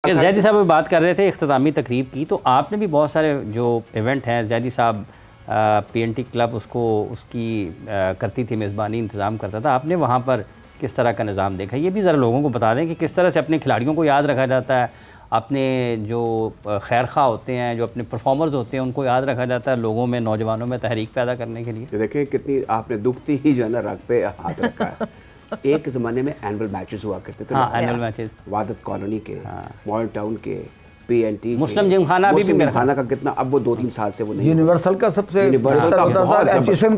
जैदी साहब बात कर रहे थे इख्तितामी तकरीब की, तो आपने भी बहुत सारे जो इवेंट हैं जैदी साहब पीएनटी क्लब उसकी करती थी, मेज़बानी इंतज़ाम करता था, आपने वहाँ पर किस तरह का निज़ाम देखा? ये भी ज़रा लोगों को बता दें कि किस तरह से अपने खिलाड़ियों को याद रखा जाता है, अपने जो खैर खा होते हैं, जो अपने परफॉर्मर्स होते हैं, उनको याद रखा जाता है लोगों में, नौजवानों में तहरीक पैदा करने के लिए। देखें कितनी आपने दुखती ही जो है ना रग पे हाथ रखा है। एक ज़माने में एनुअल मैचेस हुआ करते थे, हाँ, एनुअल मैचेस वादत कॉलोनी के, मॉडर्न टाउन के, पीएनटी, मुस्लिम जिमखाना भी मेरा खाना का कितना, अब वो 2-3 साल से वो नहीं, यूनिवर्सल का सबसे यूनिवर्सल का बहुत एचएसएन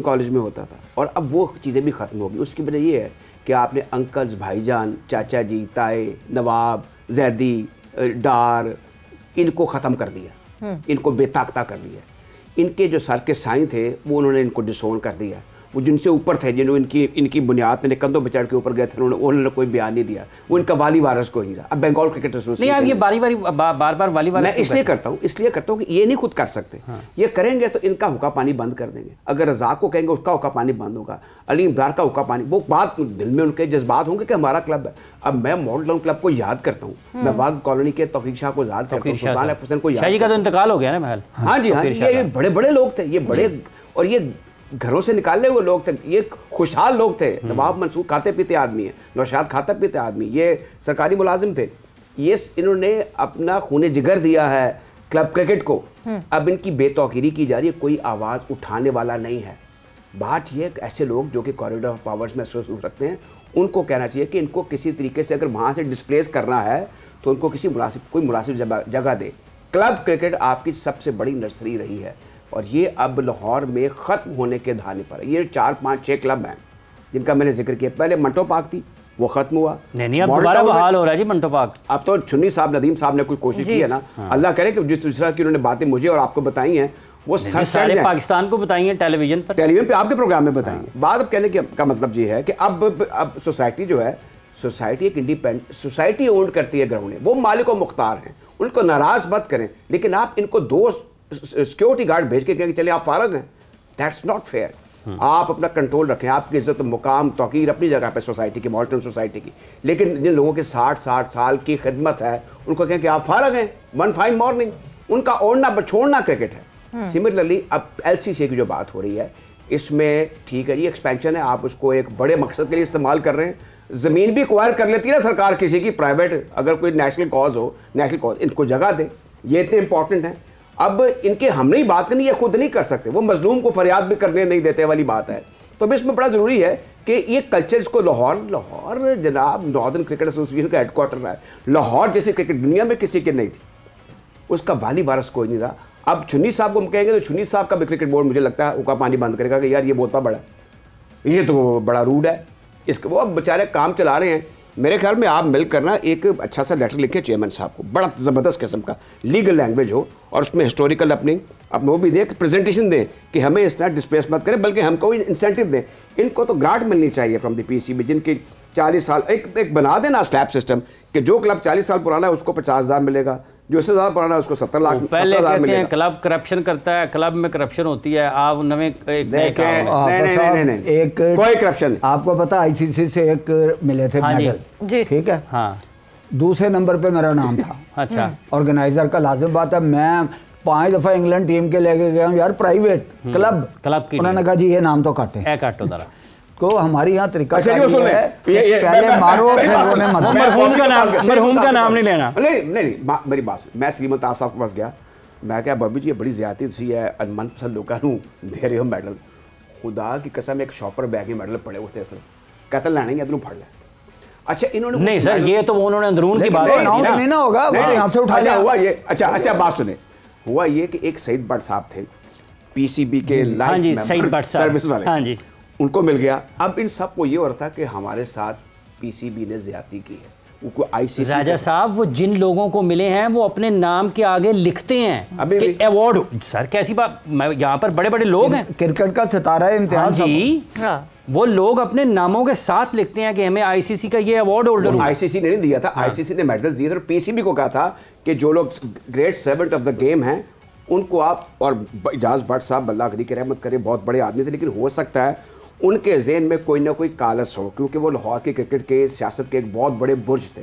कॉलेज में होता था, और अब वो चीज़ें भी ख़त्म हो गई। उसकी वजह ये है कि आपने अंकल्स, भाईजान, चाचा जी, ताए, नवाब, जैदी, डार, इनको ख़त्म कर दिया, इनको बेताकता कर दिया। इनके जो सर के साईं थे वो उन्होंने इनको डिसोन कर दिया। वो जिनसे ऊपर थे, जिन्होंने इनकी बुनियाद में कंधों पर चढ़ के ऊपर गए थे, उन्होंने कोई बयान नहीं दिया। वो इनका वाली वारस को ही रहा। अब बंगाल क्रिकेट एसोसिएशन, नहीं, आप ये बार बार वाली वारस मैं इसलिए करता हूँ कि ये नहीं खुद कर सकते। ये करेंगे तो इनका हुक्का पानी बंद कर देंगे। अगर रज़ाक को कहेंगे उसका हुक्का पानी बंद होगा, अली इमरान का हुक्का पानी, वो बात दिल में उनके जज्बात होंगे कि हमारा क्लब है। अब मैं मॉडल टाउन क्लब को याद करता हूँ, मैं वाद कॉलोनी के तौफीक शाह को याद करता हूँ, सुल्तान हुसैन को याद। शाह जी का तो इंतकाल हो गया ना महल। हाँ जी, हाँ, ये बड़े बड़े लोग थे, ये बड़े, और ये घरों से निकाले हुए लोग थे, ये खुशहाल लोग थे। नवाब मंसूर खाते पीते आदमी है, नौशाद खाता पीते आदमी, ये सरकारी मुलाजिम थे। ये इन्होंने अपना खूने जिगर दिया है क्लब क्रिकेट को। अब इनकी बेतौकीरी की जा रही है, कोई आवाज़ उठाने वाला नहीं है। बात ये ऐसे लोग जो कि कॉरिडोर ऑफ पावर्स में महसूस रखते हैं, उनको कहना चाहिए कि इनको किसी तरीके से अगर वहाँ से डिस्प्लेस करना है तो उनको कोई मुनासिब जगह दे। क्लब क्रिकेट आपकी सबसे बड़ी नर्सरी रही है, और ये अब लाहौर में ख़त्म होने के धाने पर है। ये 4, 5, 6 क्लब हैं जिनका मैंने जिक्र किया। पहले मंटो पार्क थी, वो ख़त्म हुआ। नहीं, अब दोबारा बहाल हो रहा है जी मंटो पार्क। अब तो चुन्नी साहब, नदीम साहब ने कुछ कोशिश की है ना। अल्लाह करे कि जिस तरह की उन्होंने बातें मुझे और आपको बताई हैं, वो सारे पाकिस्तान को बताई हैं, टेलीविजन पे आपके प्रोग्राम में बताएंगे। बात अब कहने का मतलब ये है कि अब सोसाइटी जो है, सोसाइटी एक इंडिपेंडेंट सोसाइटी ओन करती है ग्राउंड, वो मालिक व मुख्तार हैं, उनको नाराज़ मत करें। लेकिन आप इनको दोस्त सिक्योरिटी गार्ड भेज के कहेंगे चलिए आप फारग हैं, दैट्स नॉट फेयर। आप अपना कंट्रोल रखें, आपकी इज्जत, मुकाम, तौकीर अपनी जगह पे सोसाइटी की, मॉडर्न सोसाइटी की। लेकिन जिन लोगों के 60 साल की खिदमत है, उनको कहें कि आप फारग हैं, वन फाइन मॉर्निंग। उनका ओढ़ना छोड़ना क्रिकेट है। सिमिलरली अब LCC की जो बात हो रही है, इसमें ठीक है, ये एक्सपेंशन है, आप उसको एक बड़े मकसद के लिए इस्तेमाल कर रहे हैं। ज़मीन भी एक्वायर कर लेती है ना सरकार किसी की, प्राइवेट, अगर कोई नेशनल कॉज हो, नेशनल कॉज, इनको जगह दे, ये इतने इंपॉर्टेंट हैं। अब इनके हमने ही बात करनी, ये खुद नहीं कर सकते, वो मजलूम को फरियाद भी करने नहीं देते वाली बात है। तो अब इसमें बड़ा ज़रूरी है कि ये कल्चर इसको लाहौर जनाब नॉर्दर्न क्रिकेट एसोसिएशन का हेडक्वार्टर है। लाहौर जैसी क्रिकेट दुनिया में किसी की नहीं थी, उसका वाली वारस कोई नहीं रहा। अब चुन्नी साहब को हम कहेंगे तो चुन्नी साहब का भी क्रिकेट बोर्ड मुझे लगता है उनका पानी बंद करेगा कि यार ये बोलता बड़ा, ये तो बड़ा रूड है इसका। वो अब बेचारे काम चला रहे हैं। मेरे ख्याल में आप मिलकर ना एक अच्छा सा लेटर लिखें चेयरमैन साहब को, बड़ा ज़बरदस्त किस्म का लीगल लैंग्वेज हो, और उसमें हिस्टोरिकल अपनी वो भी दें, प्रेजेंटेशन दें कि हमें इस तरह डिस्प्लेस मत करें, बल्कि हमको इंसेंटिव दें। इनको तो ग्रांट मिलनी चाहिए फ्रॉम द PCB, जिनकी 40 साल एक बना देना स्लैब सिस्टम कि जो क्लब 40 साल पुराना है उसको 50,000 मिलेगा, जो इससे ज़्यादा पुराना है उसको 70 लाख पहले कहते हैं क्लब करप्शन करता है, क्लब में करप्शन होती है। आप नहीं कोई करप्शन। आपको पता ICC से एक मिले थे मेडल, ठीक है, हाँ, दूसरे नंबर पे मेरा नाम था। अच्छा, ऑर्गेनाइजर का लाजिम बात है। मैं 5 दफ़ा इंग्लैंड टीम के लेके गया हूँ यार, प्राइवेट क्लब की। उन्होंने कहा जी ये नाम तो काटे, काटो जरा को हमारी यहाँ तरीका अच्छा, है पहले मारो फिर रोने मत। मरहूम का नाम नहीं लेना। नहीं, मेरी बात, मैं श्रीमंत आप साहब के पास गया, मैं क्या बब्बी जी ये बड़ी ज़्यादती सी है, मनपसंद लोगों को दे रहे हो मेडल, खुदा की कसम एक शॉपर बैग में मेडल पड़े होते हैं, कहते लाने ही अदनू फड़ ले। अच्छा, इन्होंने नहीं सर, ये तो उन्होंने अंदरून की बात नहीं ना होगा, यहाँ से उठा लिया हुआ ये। अच्छा बात सुने, हुआ ये कि एक सईद भट्ट साहब थे PCB के लाइफ सर्विस वाले, हाँ जी, उनको मिल गया। अब इन सब को ये हो रहा था कि हमारे साथ PCB ने ज्यादती की है, उनको ICC। राजा साहब, वो जिन लोगों को मिले हैं वो अपने नाम के आगे लिखते हैं कि अवार्ड। सर कैसी बात, यहाँ पर बड़े बड़े लोग हैं, क्रिकेट का सितारा इम्तिहान जी, वो लोग अपने नामों के साथ लिखते हैं कि हमें ICC का ये अवार्ड होल्डर हूं। ICC ने नहीं दिया था, ICC ने मेडल्स दिए थे, और PCB को कहा था कि जो लोग great servant of the game हैं उनको आप, और इजाज भट्ट साहब अल्लाह की रहमत करे बहुत बड़े आदमी थे, लेकिन हो सकता है उनके जहन में कोई ना कोई कालस हो, क्योंकि वो लाहौर के क्रिकेट के सियासत के एक बहुत बड़े बुर्ज थे,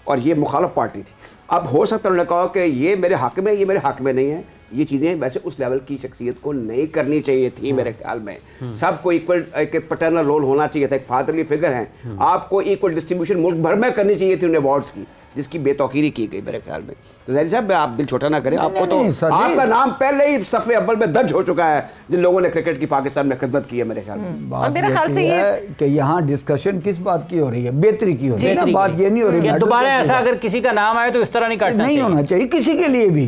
और ये मुखालफ पार्टी थी। अब हो सकता है उन्होंने कहा कि ये मेरे हक में, ये मेरे हक में नहीं है। ये चीज़ें वैसे उस लेवल की शख्सियत को नहीं करनी चाहिए थी मेरे ख्याल में। सबको इक्वल एक पैटर्नल रोल होना चाहिए था, एक फादरली फिगर हैं, आपको इक्वल डिस्ट्रीब्यूशन मुल्क भर में करनी चाहिए थी उन अवार्ड्स की, जिसकी बेतौकीरी की गई मेरे ख्याल में। तो ज़ाहिर साहब आप दिल छोटा ना करें, आपको तो आपका नाम पहले ही सफ़े अव्वल में दर्ज हो चुका है जिन लोगों ने क्रिकेट की पाकिस्तान में खिदमत की है मेरे ख्याल में। बात मेरे ख्याल से ये कि यहाँ डिस्कशन किस बात की हो रही है, बेहतरी की हो रही है, बात ये नहीं हो रही दोबारा ऐसा अगर किसी का नाम आए तो इस तरह नहीं काटना नहीं होना चाहिए किसी के लिए भी।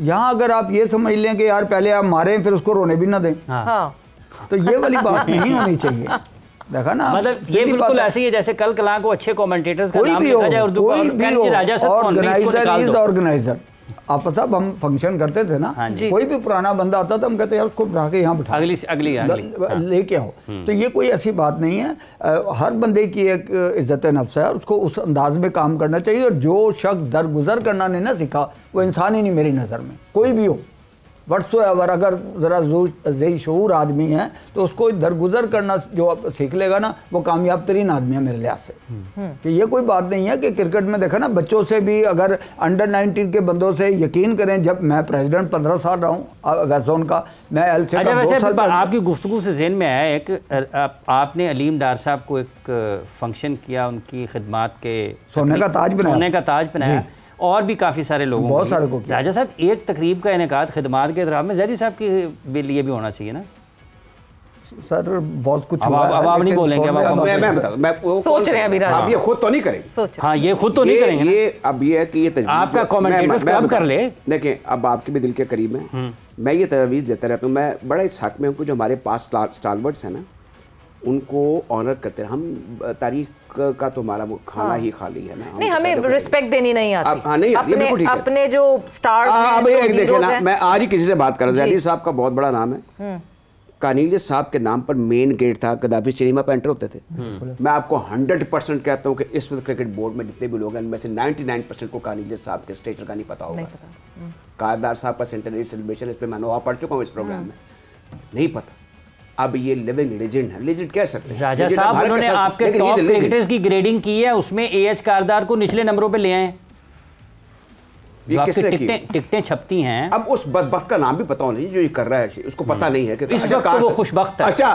यहाँ अगर आप ये समझ लें कि यार पहले आप मारें फिर उसको रोने भी ना दें, तो ये वाली बात नहीं होनी चाहिए। देखा ना, मतलब ये बिल्कुल ऐसे ही है जैसे कल कला को अच्छे कमेंटेटर्स का नाम लिखा जाए उर्दू कोई भी हो, ऑर्गेनाइजर इज ऑर्गेनाइजर। आप साहब हम फंक्शन करते थे ना, कोई भी पुराना बंदा आता था हम कहते यार उसको बिठा के यहाँ बिठा अगली लेके आओ। तो ये कोई ऐसी बात नहीं है, हर बंदे की एक इज्जत नफ्स है, उसको उस अंदाज में काम करना चाहिए। और जो शख्स दरगुजर करना नहीं ना सीखा वो इंसान ही नहीं मेरी नज़र में, कोई भी हो व्हाट्सएवर। अगर ज़रा ज़ही शऊर आदमी है तो उसको दरगुजर करना जो सीख लेगा ना वो कामयाब तरीन आदमी है मेरे लिहाज से। कि ये कोई बात नहीं है कि क्रिकेट में देखा ना, बच्चों से भी अगर अंडर 19 के बंदों से यकीन करें, जब मैं प्रेसिडेंट 15 साल रहा हूँ वैसोन का, मैं एलसी का 2 साल। आपकी गुफ्तगू से ज़हन में आया एक, आपने अलीम डार साहब को एक फंक्शन किया, उनकी खिदमात के सोने का ताज बनाया और भी काफ़ी सारे लोगों बहुत सारे को। राजा साहब एक तकरीब का इनेकाद खिदमात के एहतराम में ज़ैदी साहब के लिए भी होना चाहिए ना सर, बहुत कुछ हुआ। अब आप नहीं बोलेंगे, मैं बता, मैं सोच रहे हैं अभी आप ये खुद तो नहीं करेंगे। हाँ, ये खुद तो नहीं करेंगे। ये अब ये है कि ये आपका कमेंटेटर्स क्लब कर ले। देखें, अब आपके भी दिल के करीब है, मैं ये तजवीज़ देता रहता हूँ। मैं बड़ा इस हक में हूँ जो हमारे पास स्टालवर्ड्स हैं ना, उनको ऑनर करते हैं हम। तारीख का तो हमारा वो खाना ही खाली है ना, नहीं हमें रिस्पेक्ट देनी नहीं आती। हाँ, नहीं अपने जो स्टार्स हैं, अब एक देखें ना, मैं आज ही किसी से बात कर रहा हूँ, ज़ैदी साहब का बहुत बड़ा नाम है, कानीलियस साहब के नाम पर मेन गेट था, गद्दाफी स्टेडियम पर एंटर होते थे। मैं आपको 100% कहता हूँ कि इस वक्त क्रिकेट बोर्ड में जितने भी लोग हैं उनमें से 99% को कानीलियस साहब के स्टेचर का नहीं पता होगा। कारदार साहब का सेंटेनरी सेलिब्रेशन, इस पर मैं नोहा पढ़ चुका हूँ इस प्रोग्राम में, नहीं पता। अब ये लिविंग लेजेंड है, लेजेंड कह सकते हैं। राजा साहब उन्होंने आपके टॉप क्रिकेटर्स की ग्रेडिंग की है, उसमें एएच कारदार को निचले नंबरों पे ले आए। ये किसने की? टिकटें छपती हैं। अब उस बदबख्त का नाम भी पता होना चाहिए जो ये कर रहा है, उसको पता नहीं है कि इस वक्त वो खुशबख्त है। अच्छा,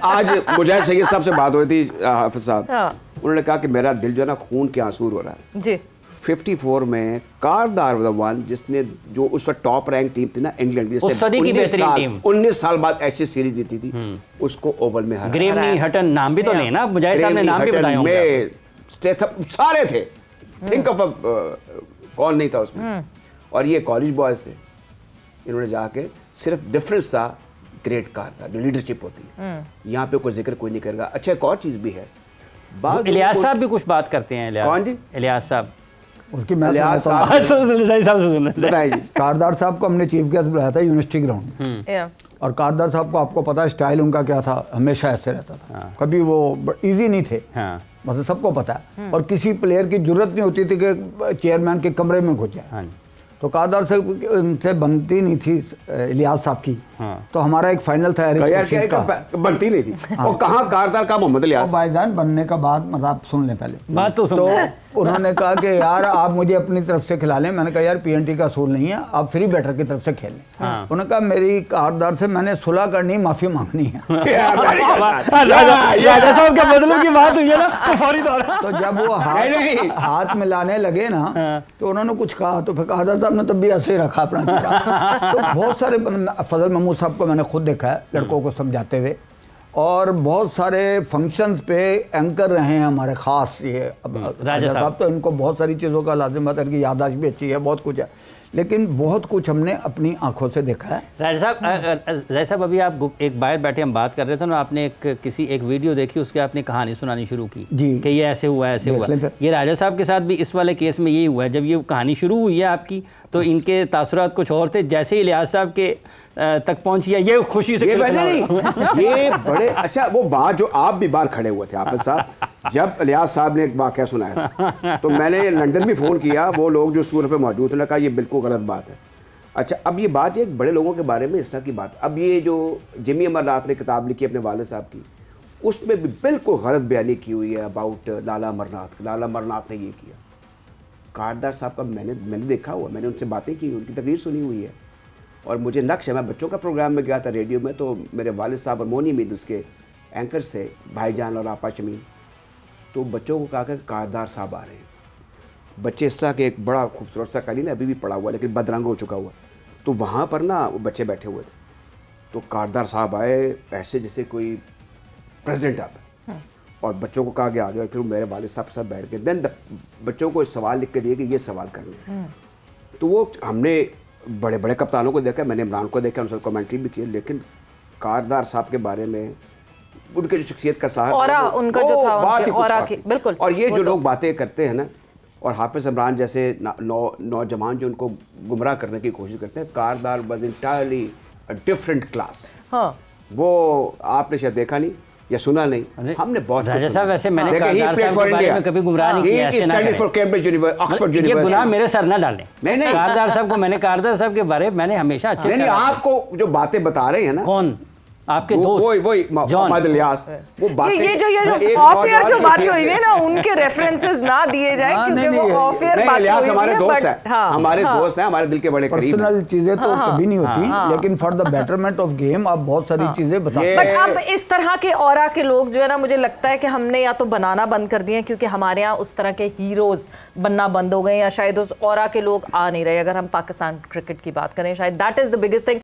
आज मुजाहिद सैयद साहब से बात हो रही थी, हाफिज साहब, उन्होंने कहा कि मेरा दिल जो है ना खून के आंसू हो रहा है जी। 54 में कारदार वन जिसने जो उस वक्त टॉप रैंक टीम थी ना इंग्लैंड की, 19 साल बाद ऐसी सीरीज जीती थी, उसको ओवल में हराया। ग्रेवनी हटन नाम भी तो लेना, मुजाहिद साहब ने नाम भी बताया होंगे। सारे थे, थिंक ऑफ कौन नहीं था उसमें, और ये कॉलेज बॉयज थे। इन्होंने जाके सिर्फ डिफरेंस था ग्रेट कार था, जो लीडरशिप होती है, यहाँ पे कोई जिक्र कोई नहीं करेगा। अच्छा, एक और चीज़ भी है, इलियास साहब भी कुछ बात करते हैं। कौन जी? इलियास साहब। उसकी कारदार साहब को हमने चीफ गेस्ट बुलाया था यूनिवर्सिटी ग्राउंड, और कारदार साहब को आपको पता है स्टाइल उनका क्या था, हमेशा ऐसे रहता था, कभी वो इजी नहीं थे, मतलब सबको पता है। और किसी प्लेयर की जरूरत नहीं होती थी कि चेयरमैन के कमरे में घुस जाए। तो कारदार से उनसे बनती नहीं थी इलियास साहब की। तो हमारा एक फाइनल था बनती नहीं थी। और कहाँ कारदार का मोहम्मद इलियास भाईजान बनने का बाद, मतलब आप सुन लें पहले बात तो उन्होंने कहा कि यार आप मुझे अपनी तरफ से खिला लें। मैंने कहा यार पीएनटी का असूल नहीं है, आप फ्री बैटर की तरफ से खेल लें। उन्होंने कहा मेरी कारदार से मैंने सुलह करनी, माफी मांगनी है। राजा साहब के बदलों की बात हुई है ना, तो जब वो हाथ मिलाने लगे ना तो उन्होंने कुछ कहा, तो फिर कारदार साहब ने तब भी ऐसे ही रखा अपना चेहरा। तो बहुत सारे, फजल महमूद साहब को मैंने खुद देखा है लड़कों को समझाते हुए, और बहुत सारे फंक्शंस पे एंकर रहे हैं हमारे ख़ास। ये राजा साहब तो इनको बहुत सारी चीज़ों का लाजिम है, इनकी याददाश्त भी अच्छी है, बहुत कुछ है, लेकिन बहुत कुछ हमने अपनी आंखों से देखा है। राजा साहब अभी आप एक बाहर बैठे हम बात कर रहे थे ना, आपने एक वीडियो देखी, उसके आपने कहानी सुनानी शुरू की कि ये ऐसे हुआ ऐसे हुआ। ये राजा साहब के साथ भी इस वाले केस में यही हुआ है। जब ये कहानी शुरू हुई है आपकी, तो इनके तासुरात कुछ और थे, जैसे ही इलियास साहब के तक पहुंची है ये खुशी से ये बड़े अच्छा वो बात जो आप भी बाहर खड़े हुए थे हाफिज साहब, जब इलियास साहब ने एक वाक़या सुनाया था, तो मैंने लंदन भी फ़ोन किया, वो लोग जो स्टूडियो पे मौजूद थे, कहा ये बिल्कुल गलत बात है। अच्छा, अब ये बात एक बड़े लोगों के बारे में इस तरह की बात, अब ये जो जिमी अमरनाथ ने किताब लिखी अपने वालिद साहब की, उसमें भी बिल्कुल गलत बयानी की हुई है अबाउट लाला अमरनाथ। लाला अमरनाथ ने ये किया, कारदार साहब का मैंने देखा हुआ, मैंने उनसे बातें की, उनकी तकरीर सुनी हुई है। और मुझे नक्श है, मैं बच्चों का प्रोग्राम में गया था रेडियो में, तो मेरे वालिद साहब और मोनी मीद उसके एंकर से, भाईजान और आपा शमीन, तो बच्चों को कहा कि कारदार साहब आ रहे हैं। बच्चे इस तरह के एक बड़ा खूबसूरत सा कालीन अभी भी पड़ा हुआ, लेकिन बदरंग हो चुका हुआ, तो वहाँ पर ना वो बच्चे बैठे हुए थे, तो कारदार साहब आए ऐसे जैसे कोई प्रेसिडेंट आता है, और बच्चों को कहा गया आ गया, और फिर मेरे वालिद साहब सब बैठ गए। देन बच्चों को सवाल लिख के दिए कि ये सवाल करने, तो वो हमने बड़े बड़े कप्तानों को देखा, मैंने इमरान को देखा, उनसे कमेंट्री भी की, लेकिन कारदार साहब के बारे में उनके जो शख्सियत का सहारा उनका जो था बात ही कुछ बिल्कुल। और ये जो लोग बातें करते हैं ना, और हाफिज इमरान जैसे नौजवान जो उनको गुमराह करने की कोशिश करते हैं, Kardar was entirely a different class. हाँ, वो आपने शायद देखा नहीं या सुना नहीं, हमने बहुत राजा साहब वैसे मैंने कारदार साहब के बारे में कभी गुमराह नहीं किया, ऐसे ना फॉर कैम्ब्रिज यूनिवर्सिटी, ऑक्सफोर्ड ये यूनिवर्सिटी। गुनाह मेरे सर ना डालें। नहीं कारदार साहब को मैंने, कारदार साहब के बारे में मैंने हमेशा अच्छे नहीं, आपको जो बातें बता रहे हैं ना, कौन आपके दोस्त, वही मोहम्मद इलियास, वो बातें, ये ऑफ एयर जो बातें हुई है ना, उनके रेफरेंसेस ना दिए जाए, क्योंकि वो ऑफ एयर बात हुई है। हमारे दोस्त हैं, हमारे दोस्त हैं, हमारे दिल के बड़े करीब हैं। पर्सनल चीजें तो कभी नहीं होती, लेकिन for the betterment of game आप बहुत सारी चीजें बताते हैं। बट अब इस तरह के ऑरा के लोग जो है ना, मुझे लगता है कि हमने या तो बनाना बंद कर दिए हैं, क्योंकि हमारे यहाँ उस तरह के हीरोज बनना बंद हो गए, या शायद उस ऑरा के लोग आ नहीं रहे। अगर हम पाकिस्तान क्रिकेट की बात करें, शायद that is the biggest thing.